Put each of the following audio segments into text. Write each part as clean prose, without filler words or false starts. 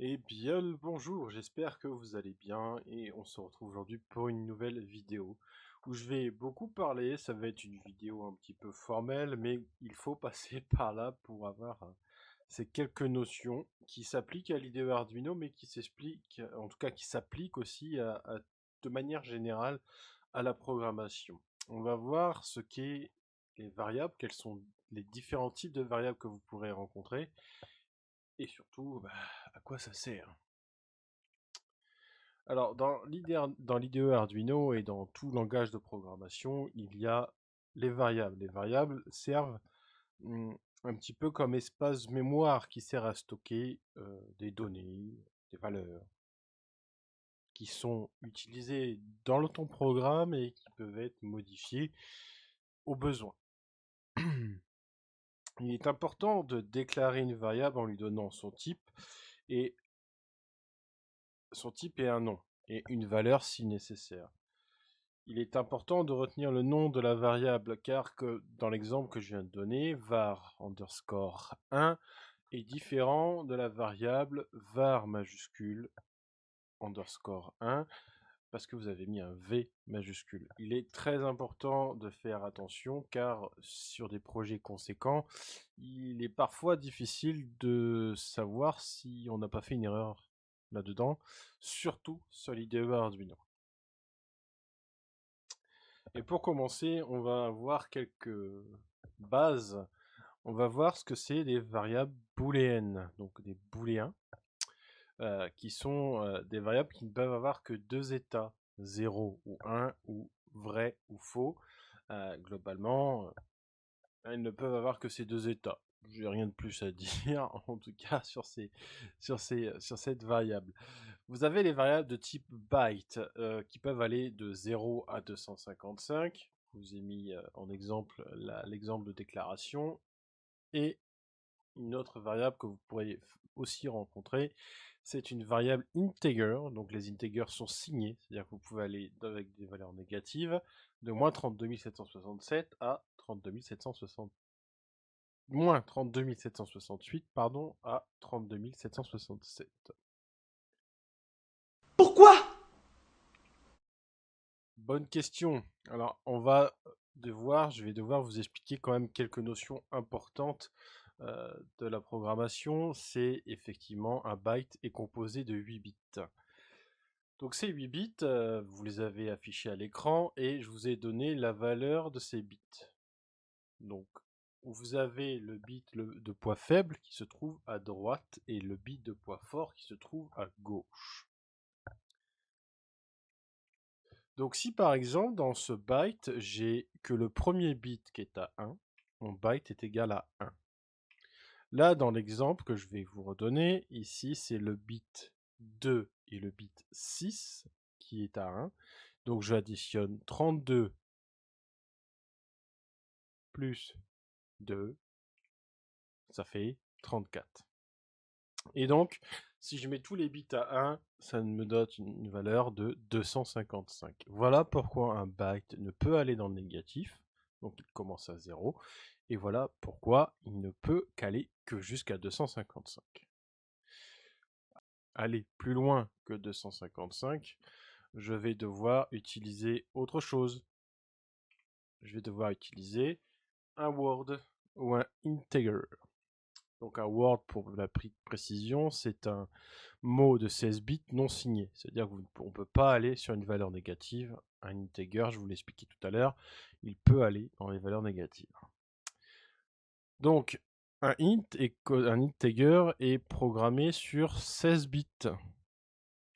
Eh bien, le bonjour, j'espère que vous allez bien et on se retrouve aujourd'hui pour une nouvelle vidéo où je vais beaucoup parler. Ça va être une vidéo un petit peu formelle, mais il faut passer par là pour avoir ces quelques notions qui s'appliquent à l'IDE Arduino, mais qui s'expliquent, en tout cas qui s'appliquent aussi de manière générale à la programmation. On va voir ce qu'est les variables, quels sont les différents types de variables que vous pourrez rencontrer et surtout à quoi ça sert. Alors, dans l'IDE Arduino et dans tout langage de programmation, il y a les variables. Les variables servent un petit peu comme espace mémoire qui sert à stocker des données, des valeurs, qui sont utilisées dans le ton programme et qui peuvent être modifiées au besoin. Il est important de déclarer une variable en lui donnant et son type et un nom, et une valeur si nécessaire. Il est important de retenir le nom de la variable car dans l'exemple que je viens de donner, var underscore 1 est différent de la variable var majuscule underscore 1 parce que vous avez mis un V majuscule. Il est très important de faire attention car sur des projets conséquents, il est parfois difficile de savoir si on n'a pas fait une erreur là-dedans, surtout sur l'IDE Arduino. Et pour commencer, on va voir quelques bases. On va voir ce que c'est des variables booléennes, donc des booléens, qui sont des variables qui ne peuvent avoir que deux états, 0 ou 1, ou vrai ou faux. Globalement, elles ne peuvent avoir que ces deux états. J'ai rien de plus à dire, en tout cas, sur cette variable. Vous avez les variables de type byte qui peuvent aller de 0 à 255. Je vous ai mis en exemple l'exemple de déclaration. Et une autre variable que vous pourrez aussi rencontrer, c'est une variable integer. Donc les integers sont signés, c'est-à-dire que vous pouvez aller avec des valeurs négatives de moins 32 767 à 32 760 moins 32 768 pardon, à 32 767. Pourquoi? Bonne question. Alors, je vais devoir vous expliquer quand même quelques notions importantes de la programmation. C'est effectivement un byte est composé de 8 bits. Donc ces 8 bits, vous les avez affichés à l'écran et je vous ai donné la valeur de ces bits. Donc, vous avez le bit de poids faible qui se trouve à droite et le bit de poids fort qui se trouve à gauche. Donc si par exemple dans ce byte, j'ai que le premier bit qui est à 1, mon byte est égal à 1. Là, dans l'exemple que je vais vous redonner, ici c'est le bit 2 et le bit 6 qui est à 1. Donc j'additionne 32 plus 2, ça fait 34. Et donc, si je mets tous les bits à 1, ça me donne une valeur de 255. Voilà pourquoi un byte ne peut aller dans le négatif, donc il commence à 0, et voilà pourquoi il ne peut qu'aller que jusqu'à 255. Aller plus loin que 255, je vais devoir utiliser autre chose. Je vais devoir utiliser un word ou un integer. Donc un word, pour la précision, c'est un mot de 16 bits non signé. C'est-à-dire qu'on ne peut pas aller sur une valeur négative. Un integer, je vous l'ai expliqué tout à l'heure, il peut aller dans les valeurs négatives. Donc un integer est programmé sur 16 bits.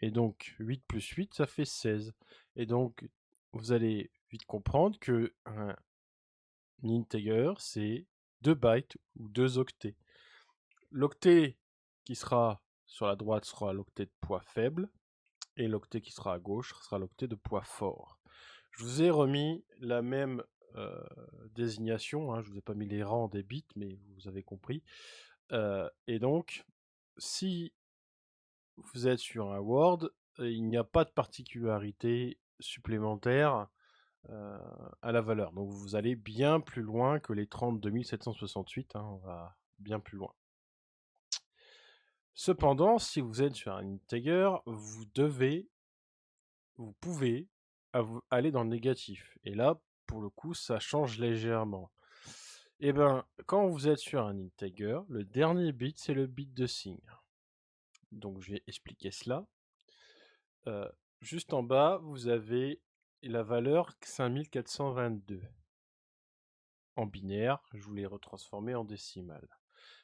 Et donc 8 plus 8, ça fait 16. Et donc vous allez vite comprendre que un integer, c'est 2 bytes ou 2 octets. L'octet qui sera sur la droite sera l'octet de poids faible, et l'octet qui sera à gauche sera l'octet de poids fort. Je vous ai remis la même désignation, hein, je vous ai pas mis les rangs des bits, mais vous avez compris. Et donc, si vous êtes sur un Word, il n'y a pas de particularité supplémentaire à la valeur. Donc vous allez bien plus loin que les 32 768, hein, on va bien plus loin. Cependant, si vous êtes sur un integer, vous pouvez aller dans le négatif. Et là, pour le coup, ça change légèrement. Et bien, quand vous êtes sur un integer, le dernier bit, c'est le bit de signe. Donc, je vais expliquer cela. Juste en bas, vous avez la valeur 5422. En binaire, je vous l'ai retransformé en décimale.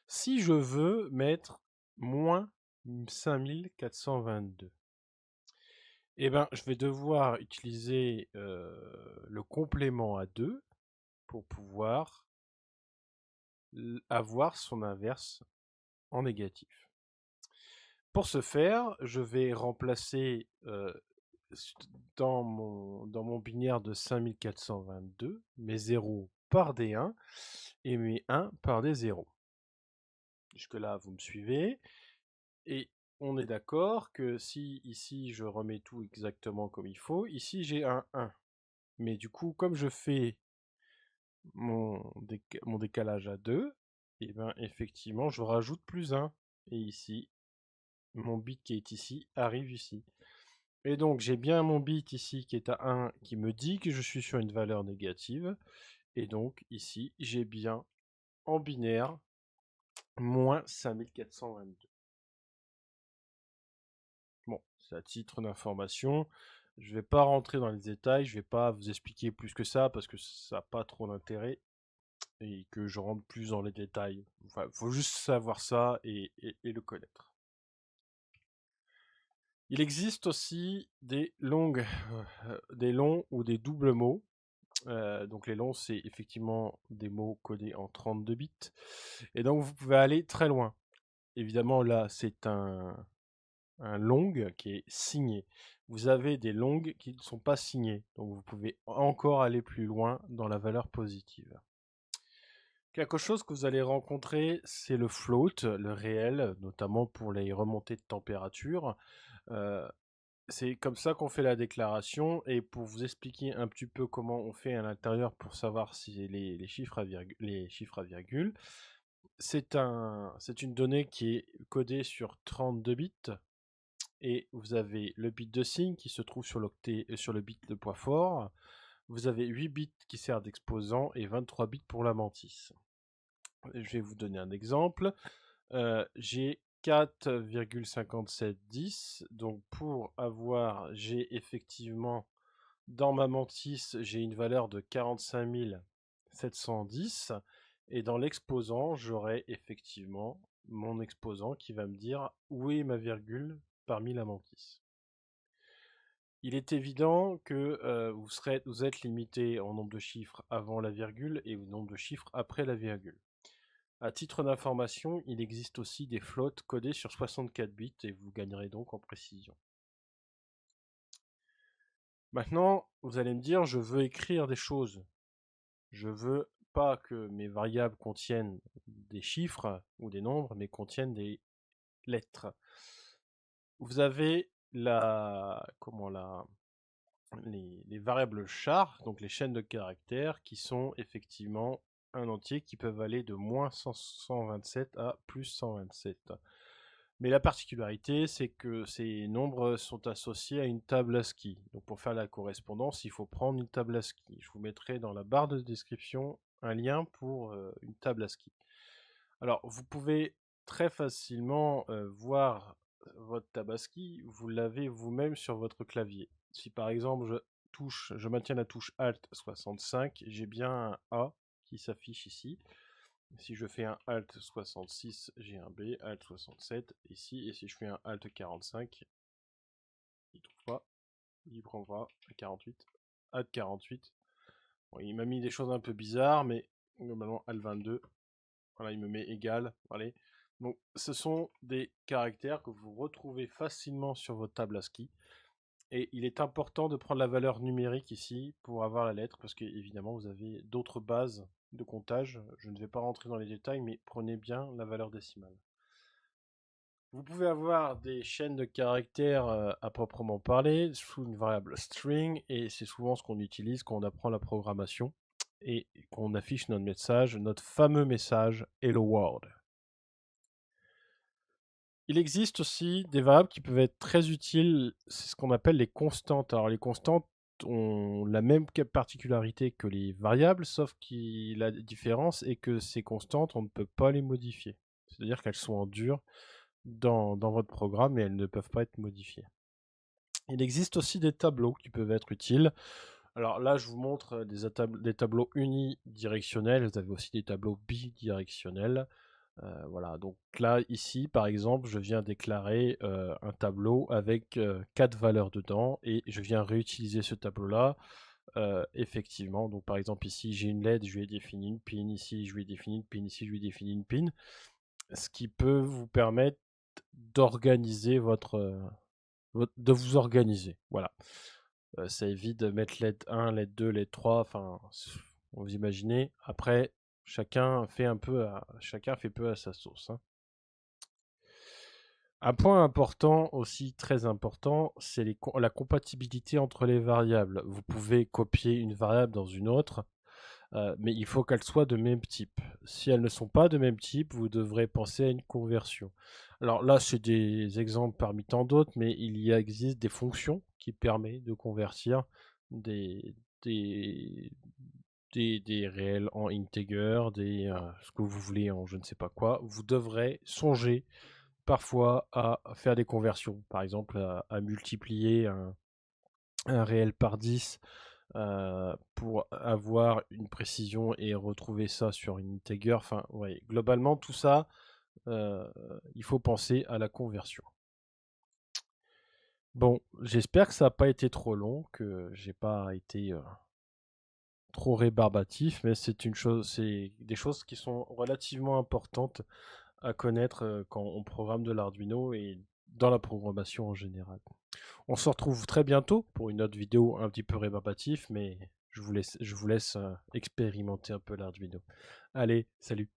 Si je veux mettre moins 5422, eh ben, je vais devoir utiliser le complément à 2 pour pouvoir avoir son inverse en négatif. Pour ce faire, je vais remplacer dans mon binaire de 5422 mes 0 par des 1 et mes 1 par des 0. Jusque-là, vous me suivez. Et on est d'accord que si ici je remets tout exactement comme il faut, ici j'ai un 1. Mais du coup, comme je fais mon décalage à 2, et ben effectivement, je rajoute plus 1. Et ici, mon bit qui est ici arrive ici. Et donc, j'ai bien mon bit ici qui est à 1 qui me dit que je suis sur une valeur négative. Et donc, ici, j'ai bien en binaire moins 5422. Bon, c'est à titre d'information. Je ne vais pas rentrer dans les détails, je ne vais pas vous expliquer plus que ça parce que ça n'a pas trop d'intérêt et que je rentre plus dans les détails. Enfin, il faut juste savoir ça et le connaître. Il existe aussi des longs ou des doubles mots. Donc les longs, c'est effectivement des mots codés en 32 bits. Et donc vous pouvez aller très loin. Évidemment, là, c'est un long qui est signé. Vous avez des longs qui ne sont pas signés. Donc vous pouvez encore aller plus loin dans la valeur positive. Quelque chose que vous allez rencontrer, c'est le float, le réel, notamment pour les remontées de température. C'est comme ça qu'on fait la déclaration. Et pour vous expliquer un petit peu comment on fait à l'intérieur pour savoir si les chiffres à virgule, c'est une donnée qui est codée sur 32 bits. Et vous avez le bit de signe qui se trouve sur le bit de poids fort. Vous avez 8 bits qui servent d'exposant et 23 bits pour la mantis. Je vais vous donner un exemple. J'ai 4,5710. Donc pour avoir, j'ai effectivement dans ma mantis, j'ai une valeur de 45 710. Et dans l'exposant, j'aurai effectivement mon exposant qui va me dire où est ma virgule parmi la mantis. Il est évident que vous êtes limité en nombre de chiffres avant la virgule et au nombre de chiffres après la virgule. À titre d'information, il existe aussi des floats codés sur 64 bits et vous gagnerez donc en précision. Maintenant, vous allez me dire, je veux écrire des choses. Je veux pas que mes variables contiennent des chiffres ou des nombres, mais contiennent des lettres. Vous avez les variables char, donc les chaînes de caractères, qui sont effectivement un entier qui peuvent aller de moins 127 à plus 127. Mais la particularité, c'est que ces nombres sont associés à une table ASCII. Donc pour faire la correspondance, il faut prendre une table ASCII. Je vous mettrai dans la barre de description un lien pour une table ASCII. Alors, vous pouvez très facilement voir votre table ASCII, vous l'avez vous-même sur votre clavier. Si par exemple je maintiens la touche Alt 65, j'ai bien un A qui s'affiche ici. Si je fais un Alt 66, j'ai un B, Alt 67 ici, et si je fais un Alt 45, il ne trouve pas, il prendra 48, Alt 48. Bon, il m'a mis des choses un peu bizarres, mais globalement Alt 22, voilà, il me met égal, allez. Donc ce sont des caractères que vous retrouvez facilement sur votre table ASCII. Et il est important de prendre la valeur numérique ici pour avoir la lettre, parce que évidemment vous avez d'autres bases de comptage. Je ne vais pas rentrer dans les détails, mais prenez bien la valeur décimale. Vous pouvez avoir des chaînes de caractères à proprement parler sous une variable string, et c'est souvent ce qu'on utilise quand on apprend la programmation et qu'on affiche notre message, notre fameux message Hello World. Il existe aussi des variables qui peuvent être très utiles, c'est ce qu'on appelle les constantes. Alors les constantes ont la même particularité que les variables, sauf que la différence est que ces constantes, on ne peut pas les modifier. C'est-à-dire qu'elles sont en dur dans votre programme et elles ne peuvent pas être modifiées. Il existe aussi des tableaux qui peuvent être utiles. Alors là, je vous montre des tableaux unidirectionnels. Vous avez aussi des tableaux bidirectionnels. Voilà, donc là, ici, par exemple, je viens déclarer un tableau avec 4 valeurs dedans et je viens réutiliser ce tableau-là. Effectivement, donc par exemple, ici, j'ai une LED, je lui ai défini une pin, ici, je lui ai défini une pin, ici, je lui ai défini une pin, ce qui peut vous permettre d'organiser de vous organiser. Voilà. Ça évite de mettre LED 1, LED 2, LED 3, enfin, vous imaginez. Après, chacun fait peu à sa sauce, hein. Un point important aussi, très important, c'est la compatibilité entre les variables. Vous pouvez copier une variable dans une autre, mais il faut qu'elles soient de même type. Si elles ne sont pas de même type, vous devrez penser à une conversion. Alors là, c'est des exemples parmi tant d'autres, mais existe des fonctions qui permettent de convertir des, des, des réels en integer, ce que vous voulez en je ne sais pas quoi. Vous devrez songer parfois à faire des conversions, par exemple à multiplier un réel par 10 pour avoir une précision et retrouver ça sur une integer. Enfin, ouais, globalement, tout ça, euh, il faut penser à la conversion. Bon, j'espère que ça n'a pas été trop long, que j'ai pas été trop rébarbatif, mais c'est des choses qui sont relativement importantes à connaître quand on programme de l'Arduino et dans la programmation en général. On se retrouve très bientôt pour une autre vidéo un petit peu rébarbatif, mais je vous laisse expérimenter un peu l'Arduino. Allez, salut!